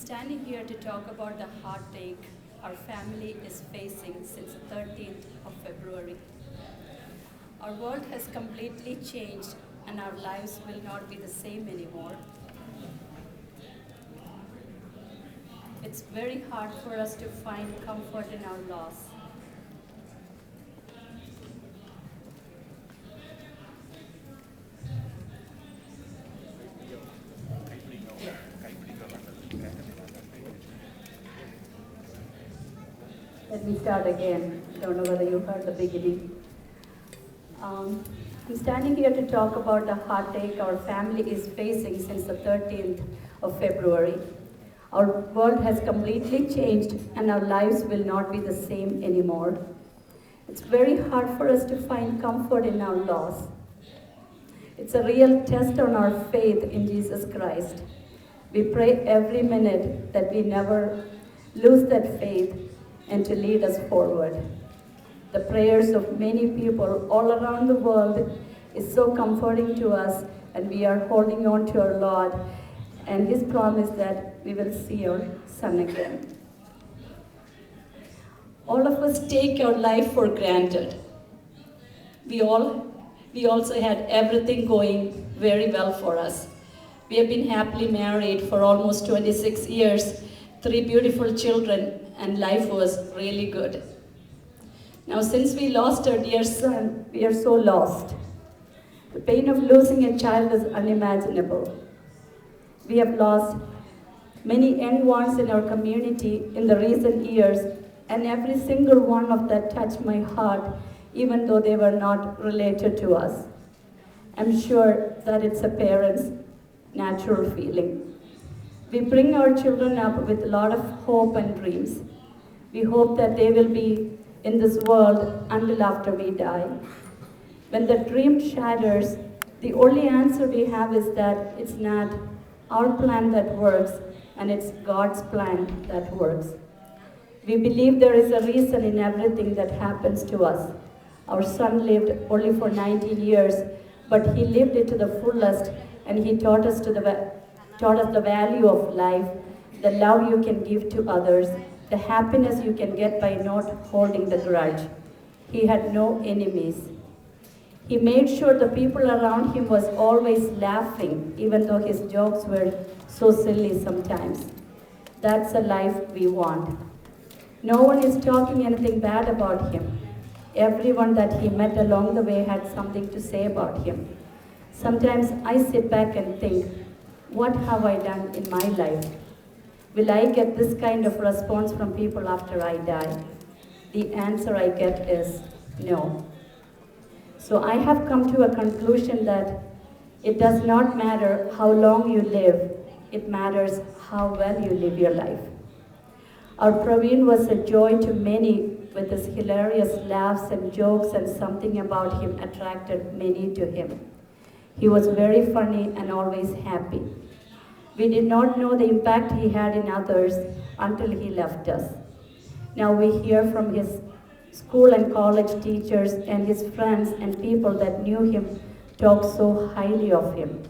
standing here to talk about the heartache our family is facing since the 13th of February. Our world has completely changed and our lives will not be the same anymore. It's very hard for us to find comfort in our loss. Let me start again. Don't know whether you heard the beginning. I'm standing here to talk about the heartache our family is facing since the 13th of February. Our world has completely changed and our lives will not be the same anymore. It's very hard for us to find comfort in our loss. It's a real test on our faith in Jesus Christ. We pray every minute that we never lose that faith and to lead us forward. The prayers of many people all around the world is so comforting to us, and we are holding on to our Lord and His promise that we will see our son again. All of us take our life for granted. We also had everything going very well for us. We have been happily married for almost 26 years, 3 beautiful children, and life was really good. Now, since we lost our dear son, we are so lost. The pain of losing a child is unimaginable. We have lost many young ones in our community in the recent years, and every single one of that touched my heart, even though they were not related to us. I'm sure that it's a parent's natural feeling. We bring our children up with a lot of hope and dreams. We hope that they will be in this world until after we die. When the dream shatters, the only answer we have is that it's not our plan that works, and it's God's plan that works. We believe there is a reason in everything that happens to us. Our son lived only for 19 years, but he lived it to the fullest, and he taught us the value of life, the love you can give to others, the happiness you can get by not holding the grudge. He had no enemies. He made sure the people around him was always laughing, even though his jokes were so silly sometimes. That's a life we want. No one is talking anything bad about him. Everyone that he met along the way had something to say about him. Sometimes I sit back and think, what have I done in my life? Will I get this kind of response from people after I die? The answer I get is no. So I have come to a conclusion that it does not matter how long you live, it matters how well you live your life. Our Pravin was a joy to many with his hilarious laughs and jokes, and something about him attracted many to him. He was very funny and always happy. We did not know the impact he had in others until he left us. Now we hear from his school and college teachers and his friends and people that knew him talk so highly of him.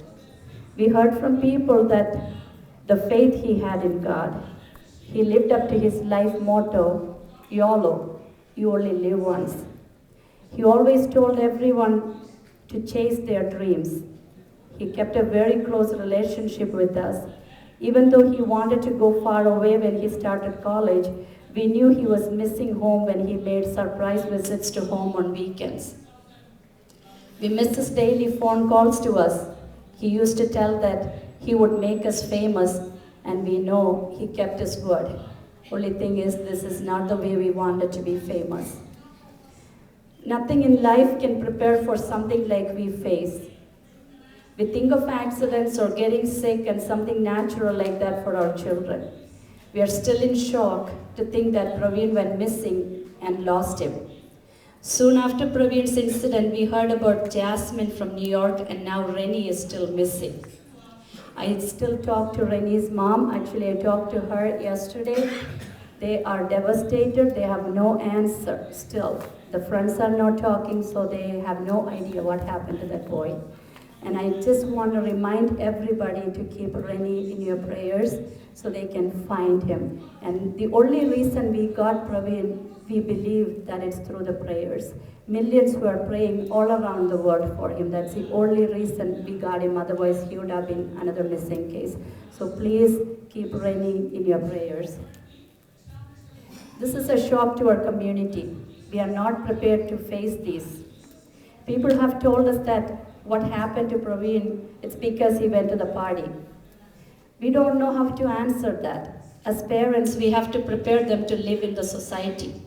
We heard from people that the faith he had in God. He lived up to his life motto, YOLO, you only live once. He always told everyone to chase their dreams. He kept a very close relationship with us. Even though he wanted to go far away when he started college, we knew he was missing home when he made surprise visits to home on weekends. We missed his daily phone calls to us. He used to tell that he would make us famous, and we know he kept his word. Only thing is, this is not the way we wanted to be famous. Nothing in life can prepare for something like we face. We think of accidents or getting sick and something natural like that for our children. We are still in shock to think that Pravin went missing and lost him. Soon after Pravin's incident, we heard about Jasmine from New York, and now Rennie is still missing. I still talk to Rennie's mom. Actually, I talked to her yesterday. They are devastated. They have no answer still. The friends are not talking, so they have no idea what happened to that boy. And I just want to remind everybody to keep Rennie in your prayers so they can find him. And the only reason we got Pravin, we believe that it's through the prayers. Millions were praying all around the world for him. That's the only reason we got him. Otherwise, he would have been another missing case. So please keep Rennie in your prayers. This is a shock to our community. We are not prepared to face these. People have told us that what happened to Pravin, it's because he went to the party. We don't know how to answer that. As parents, we have to prepare them to live in the society.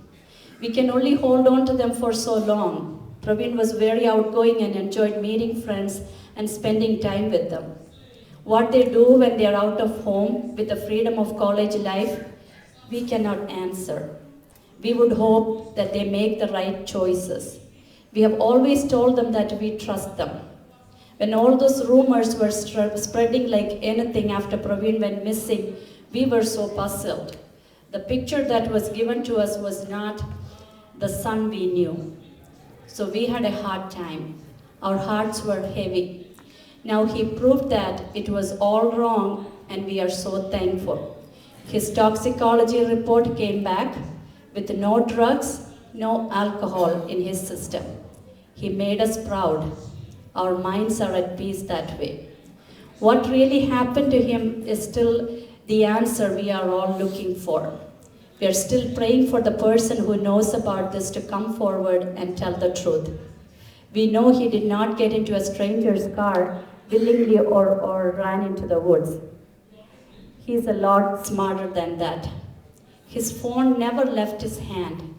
We can only hold on to them for so long. Pravin was very outgoing and enjoyed meeting friends and spending time with them. What they do when they are out of home with the freedom of college life, we cannot answer. We would hope that they make the right choices. We have always told them that we trust them. When all those rumors were spreading like anything after Pravin went missing, we were so puzzled. The picture that was given to us was not the son we knew. So we had a hard time. Our hearts were heavy. Now he proved that it was all wrong, and we are so thankful. His toxicology report came back with no drugs, no alcohol in his system. He made us proud. Our minds are at peace that way. What really happened to him is still the answer we are all looking for. We are still praying for the person who knows about this to come forward and tell the truth. We know he did not get into a stranger's car willingly or ran into the woods. He's a lot smarter than that. His phone never left his hand.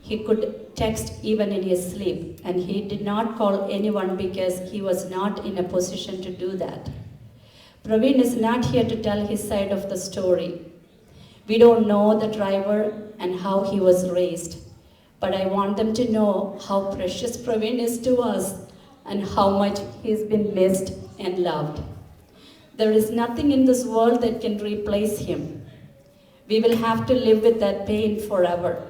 He could text even in his sleep, and he did not call anyone because he was not in a position to do that. Pravin is not here to tell his side of the story. We don't know the driver and how he was raised, but I want them to know how precious Pravin is to us and how much he's been missed and loved. There is nothing in this world that can replace him. We will have to live with that pain forever.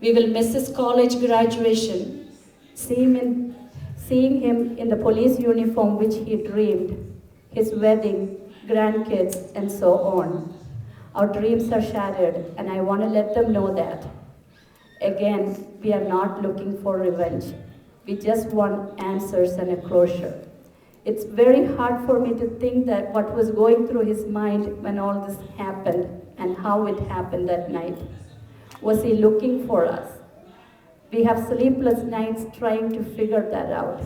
We will miss his college graduation, seeing him in the police uniform which he dreamed, his wedding, grandkids, and so on. Our dreams are shattered, and I want to let them know that. Again, we are not looking for revenge. We just want answers and a closure. It's very hard for me to think that what was going through his mind when all this happened and how it happened that night. Was he looking for us? We have sleepless nights trying to figure that out.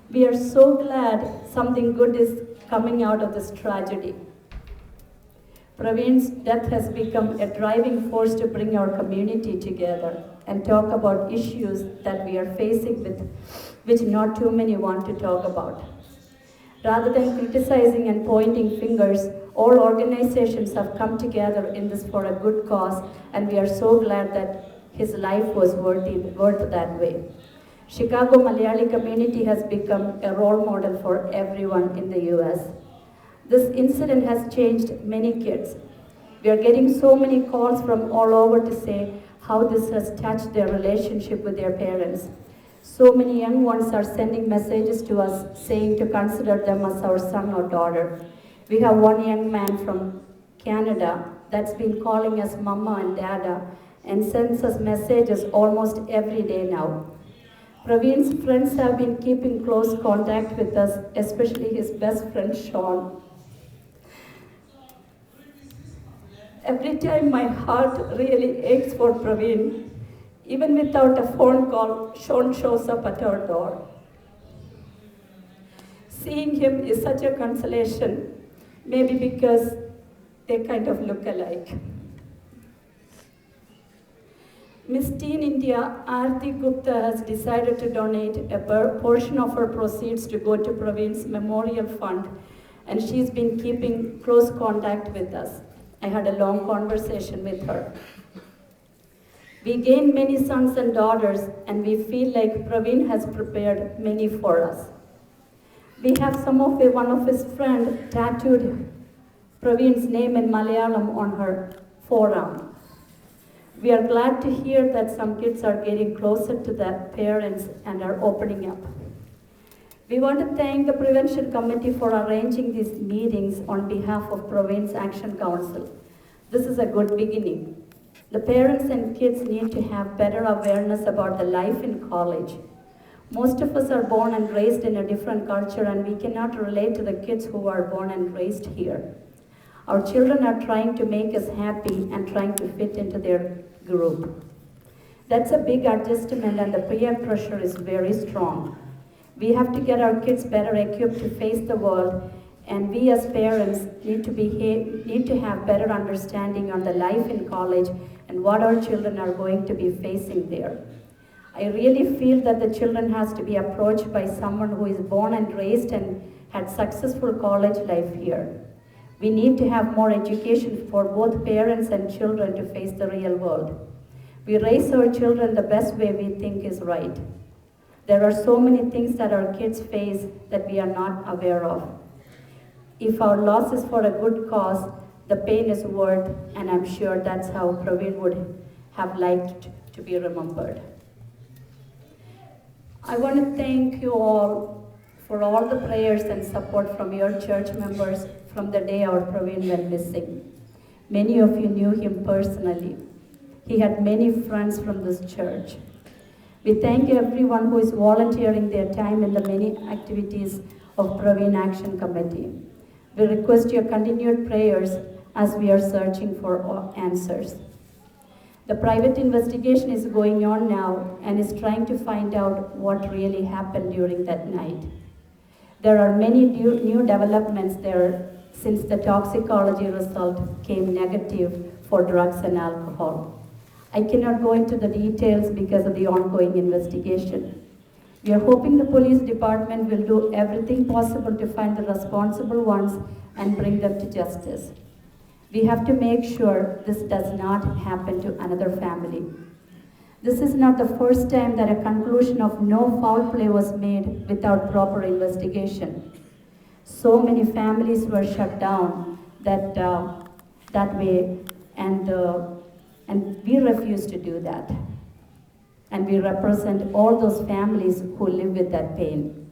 We are so glad something good is coming out of this tragedy. Pravin's death has become a driving force to bring our community together and talk about issues that we are facing with which not too many want to talk about. Rather than criticizing and pointing fingers, all organizations have come together in this for a good cause, and we are so glad that his life was worth that way. Chicago Malayali community has become a role model for everyone in the US. This incident has changed many kids. We are getting so many calls from all over to say how this has touched their relationship with their parents. So many young ones are sending messages to us saying to consider them as our son or daughter. We have one young man from Canada that's been calling us mama and dada and sends us messages almost every day now. Pravin's friends have been keeping close contact with us, especially his best friend Sean. Every time my heart really aches for Pravin. Even without a phone call, Sean shows up at our door. Seeing him is such a consolation, maybe because they kind of look alike. Miss Teen India, Aarti Gupta, has decided to donate a portion of her proceeds to go to Pravin's Memorial Fund, and she's been keeping close contact with us. I had a long conversation with her. We gained many sons and daughters, and we feel like Pravin has prepared many for us. We have one of his friends tattooed Pravin's name in Malayalam on her forearm. We are glad to hear that some kids are getting closer to their parents and are opening up. We want to thank the Prevention Committee for arranging these meetings on behalf of Pravin's Action Council. This is a good beginning. The parents and kids need to have better awareness about the life in college. Most of us are born and raised in a different culture, and we cannot relate to the kids who are born and raised here. Our children are trying to make us happy and trying to fit into their group. That's a big adjustment, and the peer pressure is very strong. We have to get our kids better equipped to face the world, and we as parents need to have better understanding on the life in college and what our children are going to be facing there. I really feel that the children has to be approached by someone who is born and raised and had successful college life here. We need to have more education for both parents and children to face the real world. We raise our children the best way we think is right. There are so many things that our kids face that we are not aware of. If our loss is for a good cause, the pain is worth, and I'm sure that's how Pravin would have liked to be remembered. I want to thank you all for all the prayers and support from your church members from the day our Pravin went missing. Many of you knew him personally. He had many friends from this church. We thank everyone who is volunteering their time in the many activities of Pravin Action Committee. We request your continued prayers as we are searching for answers. The private investigation is going on now and is trying to find out what really happened during that night. There are many new developments there since the toxicology result came negative for drugs and alcohol. I cannot go into the details because of the ongoing investigation. We are hoping the police department will do everything possible to find the responsible ones and bring them to justice. We have to make sure this does not happen to another family. This is not the first time that a conclusion of no foul play was made without proper investigation. So many families were shut down that way, and we refuse to do that. And we represent all those families who live with that pain.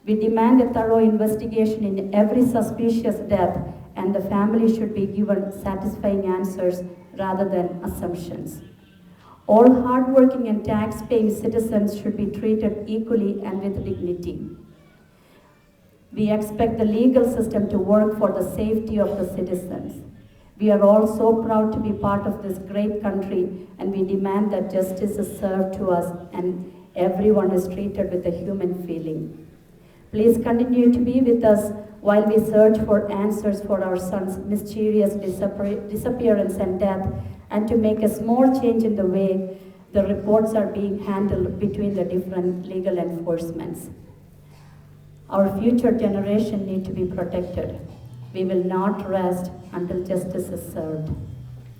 We demand a thorough investigation in every suspicious death, and the family should be given satisfying answers rather than assumptions. All hardworking and tax-paying citizens should be treated equally and with dignity. We expect the legal system to work for the safety of the citizens. We are all so proud to be part of this great country, and we demand that justice is served to us and everyone is treated with a human feeling. Please continue to be with us while we search for answers for our son's mysterious disappearance and death, and to make a small change in the way the reports are being handled between the different legal enforcements. Our future generation need to be protected. We will not rest until justice is served.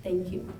Thank you.